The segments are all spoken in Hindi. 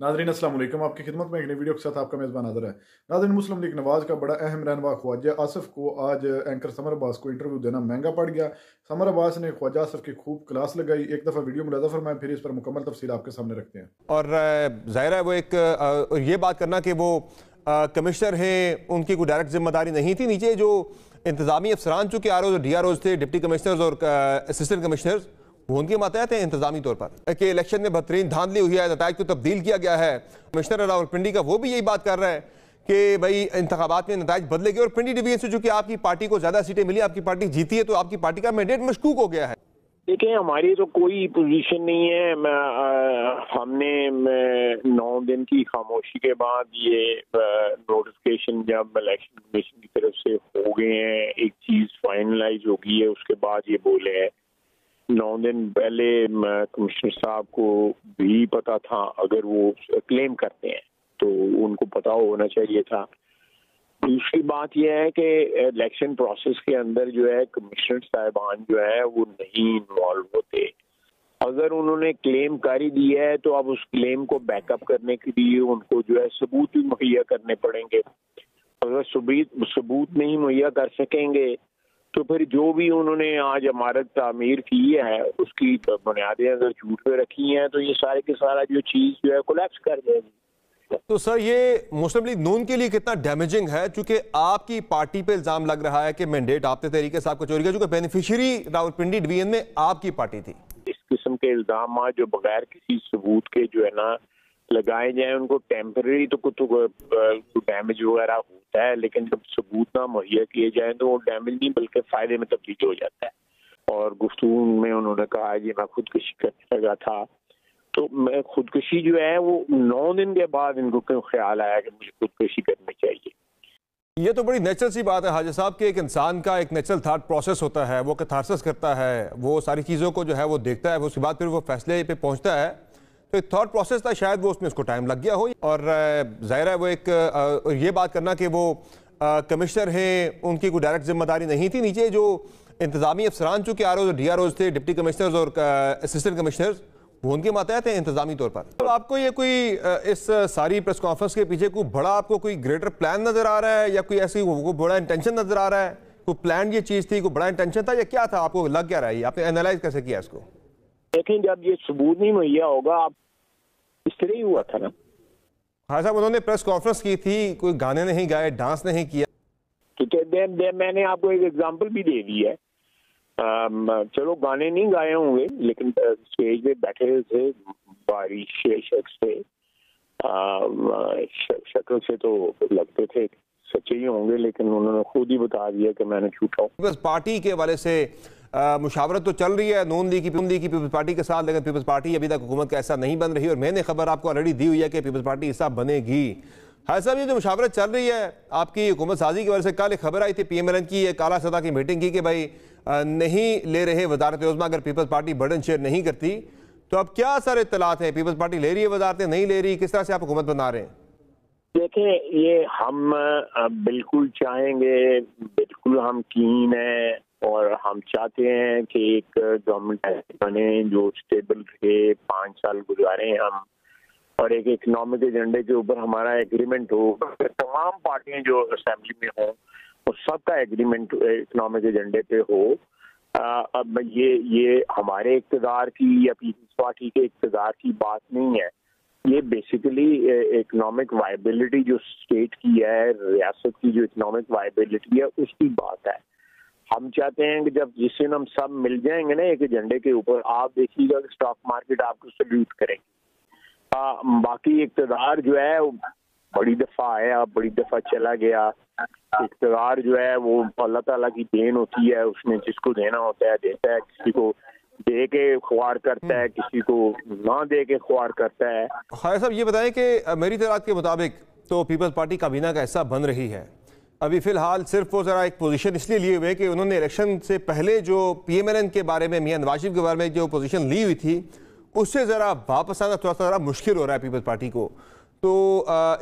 नाज़रीन अस्सलाम वालेकुम, आपकी खिदमत में एक नई वीडियो के साथ आपका मेज़बान हाज़िर है। नाज़रीन, मुस्लिम लीग नवाज़ का बड़ा अहम रहनुमा ख्वाजा आसिफ को आज एंकर समर अब्बास को इंटरव्यू देना महंगा पड़ गया। समर अब्बास ने ख्वाजा आसिफ की खूब क्लास लगाई। एक दफ़ा वीडियो मुलाज़ा फरमाएं, फिर इस पर मुकम्मल तफसील आपके सामने रखते हैं। और ज़ाहिर है वो ये बात करना कि वो कमिश्नर हैं, उनकी कोई डायरेक्ट जिम्मेदारी नहीं थी। नीचे जो इंतजामी अफसरान चूँकि ROs और DROs थे, डिप्टी कमिश्नर्स और असिस्टेंट कमिश्नर्स, वो उनके मातहत हैं इंतजामी तौर पर कि इलेक्शन में बेहतरीन धांधली हुई है, नताइज को तब्दील किया गया है। कमिश्नर रावलपिंडी का वो भी यही बात कर रहा है कि भाई इंतखाबात में नताइज बदलेंगे और पिंडी डिवीजन से चूँकि आपकी पार्टी को ज़्यादा सीटें मिली, आपकी पार्टी जीती है, तो आपकी पार्टी का मैंडेट मशकूक हो गया है। देखिए, हमारी तो कोई पोजीशन नहीं है। हमने 9 दिन की खामोशी के बाद ये नोटिफिकेशन जब इलेक्शन कमीशन की तरफ से हो गए हैं, एक चीज फाइनलाइज हो गई है, उसके बाद ये बोले हैं। 9 दिन पहले कमिश्नर साहब को भी पता था, अगर वो क्लेम करते हैं तो उनको पता होना चाहिए था। दूसरी बात यह है कि इलेक्शन प्रोसेस के अंदर जो है कमिश्नर साहिबान जो है वो नहीं इन्वॉल्व होते। अगर उन्होंने क्लेम कर ही दिया है तो अब उस क्लेम को बैकअप करने के लिए उनको जो है सबूत भी मुहैया करने पड़ेंगे। अगर सबूत नहीं मुहैया कर सकेंगे तो फिर जो भी उन्होंने आज इमारत तामीर की है उसकी बुनियादें अगर झूठ पे रखी हैं तो ये सारे के सारा जो चीज़ जो है कोलैप्स कर जाएगी। तो सर, ये मुस्लिम लीग नून के लिए कितना डैमेजिंग है, चूंकि आपकी पार्टी पे इल्जाम लग रहा है कि मैंडेट आपने तरीके से आपको चोरी किया, चूंकि बेनिफिशियरी रावलपिंडी डिवीजन में आपकी पार्टी थी। इस किस्म के इल्जाम जो बगैर किसी सबूत के जो है ना लगाए जाए, उनको टेम्पररी तो कुछ डैमेज वगैरह होता है, लेकिन जब सबूत ना मुहैया किए जाए तो वो डैमेज नहीं बल्कि फायदे में तब्दील हो जाता है। और गुफ्तगू में उन्होंने कहा कि मैं खुदकुशी करने लगा था, तो मैं खुदकुशी जो है वो 9 दिन के बाद इनको क्यों ख्याल आया कि मुझे खुदकुशी करनी चाहिए। ये तो बड़ी नेचुरल सी बात है हाजी साहब कि एक इंसान का एक नेचुरल थॉट प्रोसेस होता है, वो कैथारसिस करता है, वो सारी चीज़ों को जो है वो देखता है, उसके बाद फिर वो फैसले पे पहुंचता है। तो एक थॉट प्रोसेस था, शायद वो उसमें उसको टाइम लग गया हो। और ज़ाहिर है वो ये बात करना कि वो कमिश्नर हैं, उनकी कोई डायरेक्ट जिम्मेदारी नहीं थी। नीचे जो इंतजामी अफसरान चूँकि ROs और DROs थे, डिप्टी कमिश्नर्स और असिस्टेंट कमिश्नर्स, वो उनके मातहत हैं इंतजामी तौर पर। तो आपको ये कोई इस सारी प्रेस कॉन्फ्रेंस के पीछे कोई बड़ा आपको कोई ग्रेटर प्लान नजर आ रहा है, या कोई ऐसी कोई बड़ा इंटेंशन नजर आ रहा है? कोई प्लान ये चीज थी, कोई बड़ा इंटेंशन था, या क्या था? आपको लग क्या रहा है? आपने एनालाइज कैसे किया इसको? लेकिन जब ये सबूत नहीं मुहैया होगा, आप इस तरह ही हुआ था ना। हाँ साहब, उन्होंने प्रेस कॉन्फ्रेंस की थी, कोई गाने नहीं गाए, डांस नहीं किया। ठीक है, मैंने आपको एक एग्जाम्पल भी दे दी है। चलो गाने नहीं गाए होंगे, लेकिन स्टेज पे बैठे थे बारिश शख्स थे, शक्ल से तो लगते थे सच्चे ही होंगे, लेकिन उन्होंने खुद ही बता दिया कि मैंने झूठा हूँ। पीपल्स पार्टी के हवाले से मुशावरत तो चल रही है नून लीग की पीपल्स पार्टी के साथ, लेकिन पीपल्स पार्टी अभी तक हुकूमत का हिस्सा नहीं बन रही। और मैंने खबर आपको ऑलरेडी दी हुई है कि पीपल्स पार्टी हिस्सा बनेगी। हाँ साहब, ये जो मुशावरत चल रही है आपकी हुकूमत साजी की वजह से, कल एक खबर आई थी PMLN की, एक आला सतह की मीटिंग की कि भाई नहीं ले रहे वजारत उज़्मा अगर पीपल्स पार्टी बर्डन शेयर नहीं करती। तो अब क्या सारे इत्तलात हैं? पीपल्स पार्टी ले रही है वजारतें, नहीं ले रही? किस तरह से आप हुकूमत बना रहे हैं? देखें, ये हम बिल्कुल चाहेंगे, बिल्कुल हम कीन हैं और हम चाहते हैं कि एक गवर्नमेंट बने जो स्टेबल रहे, 5 साल गुजारे हम, और एक इकोनॉमिक एजेंडे के ऊपर हमारा एग्रीमेंट हो। तमाम पार्टियां जो असेंबली में हों और सबका एग्रीमेंट इकोनॉमिक एजेंडे पे हो। अब ये हमारे इक़्तिदार की या पीपल्स पार्टी के इक़्तिदार की बात नहीं है। ये बेसिकली इकोनॉमिक वायबिलिटी जो स्टेट की है, रियासत की जो इकोनॉमिक वायबिलिटी है, उसकी बात है। हम चाहते हैं कि जब जिस दिन हम सब मिल जाएंगे ना एक एजेंडे के ऊपर, आप देखिएगा कि स्टॉक मार्केट आपको सल्यूट करेंगे। बाकी इक़्तिदार जो है बड़ी दफा आया, बड़ी दफा चला गया। इक़्तिदार जो है वो अल्लाह ताला की देन होती है, उसने जिसको देना होता है देता है, किसी को दे के ख्वार करता है, किसी को ना दे के ख्वार करता है। खालिद साहब, ये बताएं कि मेरी तलात के मुताबिक तो पीपल्स पार्टी काबीना का हिस्सा बन रही है अभी फिलहाल। सिर्फ वो ज़रा एक पोजीशन इसलिए लिए हुए कि उन्होंने इलेक्शन से पहले जो PMLN के बारे में, मियां नवाज शरीफ के बारे में जो पोजीशन ली हुई थी, उससे ज़रा वापस आना थोड़ा सा ज़रा मुश्किल हो रहा है पीपल्स पार्टी को। तो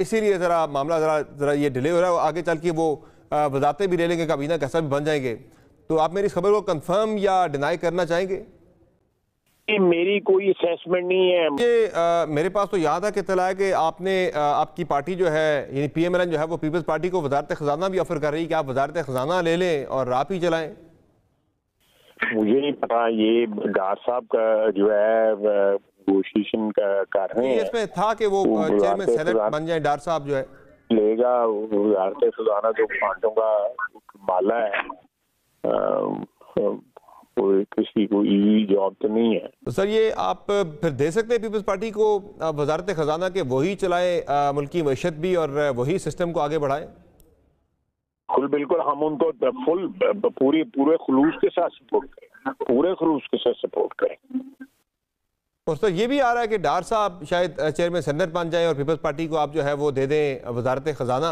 इसीलिए ज़रा मामला ज़रा ये डिले हो रहा है। आगे चल के वो वजारतें भी ले लेंगे, काबीना का हिस्सा भी बन जाएंगे। तो आप मेरी इस खबर को कंफर्म या डिनाई करना चाहेंगे? मेरी कोई असेसमेंट नहीं है। ये मेरे पास तो यहाँ तक इत्तला है कि आपने आपकी पार्टी जो है यानी PMLN जो है वो पीपल्स पार्टी को वजारत खजाना भी ऑफर कर रही है कि आप वजारत खजाना ले लें और आप ही चलाएं। मुझे नहीं पता, ये डार साहब का जो है नेगोशिएशन कर रहे हैं। इसमें था कि वो चेयरमैन सेनेट बन जाए डार साहब जो है लेगा वजारत खजाना, जो पांचों का माला है, कोई किसी को इजी जॉब तो नहीं है। तो सर ये आप फिर दे सकते हैं पीपल्स पार्टी को वजारत खजाना के वही चलाए मुल्की मईशत भी और वही सिस्टम को आगे बढ़ाए? बिल्कुल हम उनको फुल पूरे खुलूस के साथ सपोर्ट करें, पूरे खुलूस के साथ सपोर्ट करें। और सर ये भी आ रहा है कि डार साहब शायद चेयरमैन सेनेट बन जाए और पीपल्स पार्टी को आप जो है वो दे दें वजारत खजाना।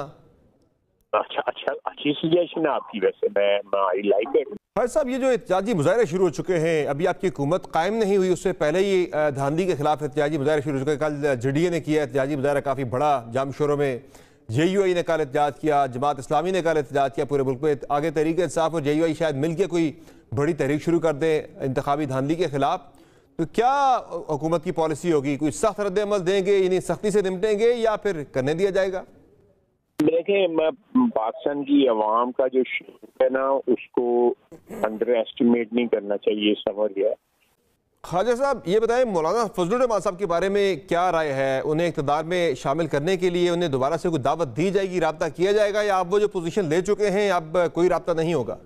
अच्छा, अच्छी सजेशन है आपकी, वैसे मैं आई लाइक इट। भाई साहब ये जो एहतजाजी मुजाहरे शुरू हो चुके हैं, अभी आपकी हुकूमत कायम नहीं हुई उससे पहले ही धांधली के खिलाफ एहतजाजी मुजाहरे शुरू हो चुके हैं। कल JDA ने किया एहतजाजी मुजाहरा काफ़ी बड़ा जाम शोरों में, JUI ने कल एहतजाज किया, जमात इस्लामी ने कल एहतजाज किया पूरे मुल्क में। आगे तहरीक इंसाफ और JUI शायद मिलकर कोई बड़ी तहरीक शुरू कर दें इंतखाबी धांधली के खिलाफ। तो क्या हुकूमत की पॉलिसी होगी? कोई सख्त रद्द अमल देंगे, यानी सख्ती से निपटेंगे, या फिर करने दिया जाएगा? देखिए, मैं पाकिस्तान की अवाम का जो शौक है ना, उसको अंडर एस्टिमेट नहीं करना चाहिए, समझ गया। ख्वाजा साहब ये बताएं, मौलाना फजलुर रहमान साहब के बारे में क्या राय है? उन्हें इक़्तिदार में शामिल करने के लिए उन्हें दोबारा से कोई दावत दी जाएगी, राब्ता किया जाएगा, या आप वो जो पोजीशन ले चुके हैं अब कोई राब्ता नहीं होगा?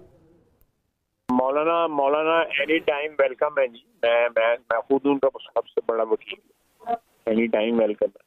मौलाना एनी टाइम वेलकम है जी। मैं खुद उनका सबसे बड़ा वकील, एनी टाइम वेलकम है।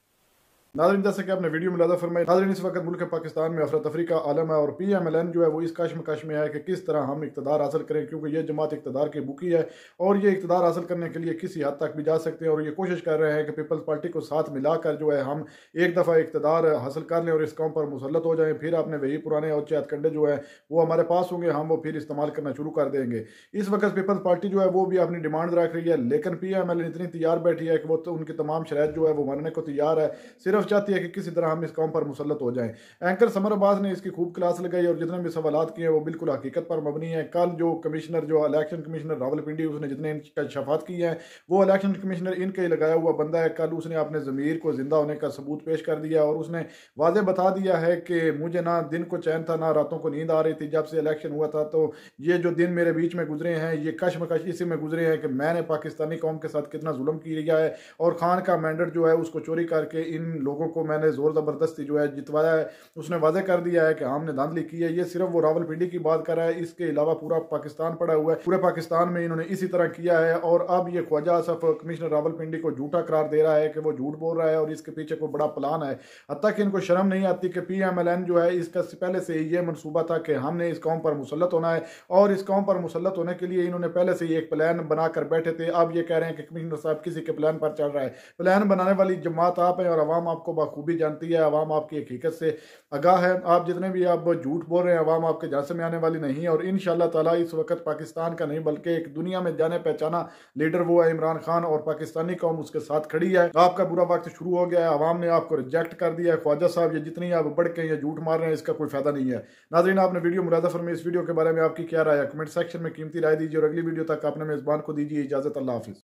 नाज़रीन, जैसे कि आपने वीडियो मुलाज़ा फरमाई, नाज़रीन इस वक्त मुल्क पाकिस्तान में अफरा तफरी का आलम है और PMLN जो है वो इस कश्मकश में है कि किस तरह हम इक़्तिदार हासिल करें, क्योंकि ये जमात इक़्तिदार की भूखी है और ये इक़्तिदार हासिल करने के लिए किसी हद तक भी जा सकते हैं। और ये कोशिश कर रहे हैं कि पीपल्स पार्टी को साथ मिलाकर जो है हम एक दफ़ा इक़्तिदार हासिल कर लें और इस कौम पर मुसल्लत हो जाएँ। फिर आपने वही पुराने और हथकंडे जो है वो हमारे पास होंगे, हम वो फिर इस्तेमाल करना शुरू कर देंगे। इस वक्त पीपल्स पार्टी जो है वो भी अपनी डिमांड रख रही है, लेकिन PMLN इतनी तैयार बैठी है कि वो तो उनकी तमाम शराइत जो है वो मानने को तैयार है, सिर्फ चाहती है कि किसी तरह हम इस कौम पर मुसल्लत हो जाएं। एंकर समर अब्बास ने इसकी खूब क्लास लगाई और जितने भी सवालात किए वो बिल्कुल हकीकत पर मबनी है। कल जो कमिश्नर, जो इलेक्शन कमिश्नर रावलपिंडी, उसने जितने इंकशाफात किए हैं वो इलेक्शन कमिश्नर इनके ही लगाया हुआ बंदा है। कल उसने अपने ज़मीर को जिंदा होने का सबूत पेश कर दिया और उसने वाज़े बता दिया है कि मुझे ना दिन को चैन था ना रातों को नींद आ रही थी। जब से इलेक्शन हुआ था तो ये जो दिन मेरे बीच में गुजरे हैं ये कशमकश इसी में गुजरे हैं कि मैंने पाकिस्तानी कौम के साथ कितना जुल्म किया है और खान का मैंडेट जो है उसको चोरी करके इन लोगों को मैंने जोर ज़बरदस्ती जो है जितवाया है। उसने वाज़े कर दिया है कि हमने धांधली की है। ये सिर्फ वो रावलपिंडी की बात कर रहा है, इसके अलावा पूरा पाकिस्तान पड़ा हुआ है। पूरे पाकिस्तान में इन्होंने इसी तरह किया है और अब ये ख्वाजा आसफ कमिश्नर रावलपिंडी को झूठा करार दे रहा है कि वो झूठ बोल रहा है और इसके पीछे कोई बड़ा प्लान है। हत्ता कि इनको शर्म नहीं आती कि PMLN जो है इसका पहले से ये मनसूबा था कि हमने इस कौम पर मुसल्लत होना है और इस कौम पर मुसल्लत होने के लिए इन्होंने पहले से ही एक प्लान बनाकर बैठे थे। अब ये कह रहे हैं कि कमिश्नर साहब किसी के प्लान पर चल रहा है। प्लान बनाने वाली जमात आप है और अवाम आपको बखूबी जानती है, अवाम आपकी हकीकत से आगाह है। आप जितने भी आप झूठ बोल रहे हैं अवाम आपके झांसे में आने वाली नहीं है और इंशाअल्लाह ताला इस वक्त पाकिस्तान का नहीं बल्कि एक दुनिया में जाने पहचाना लीडर वो है इमरान खान और पाकिस्तानी कौम उसके साथ खड़ी है। आपका बुरा वक्त शुरू हो गया है, अवाम ने आपको रिजेक्ट कर दिया है। ख्वाजा साहब ये जितनी आप बढ़ के ये झूठ मार रहे हैं इसका कोई फायदा नहीं है। नाज़रीन, आपने वीडियो मुलाज़ा फरमाई, इस वीडियो के बारे में आपकी क्या राय है? कमेंट सेक्शन में कीमती राय दीजिए और अगली वीडियो तक आपने मेज़बान को दीजिए इजाज़त। अल्लाह हाफिज़।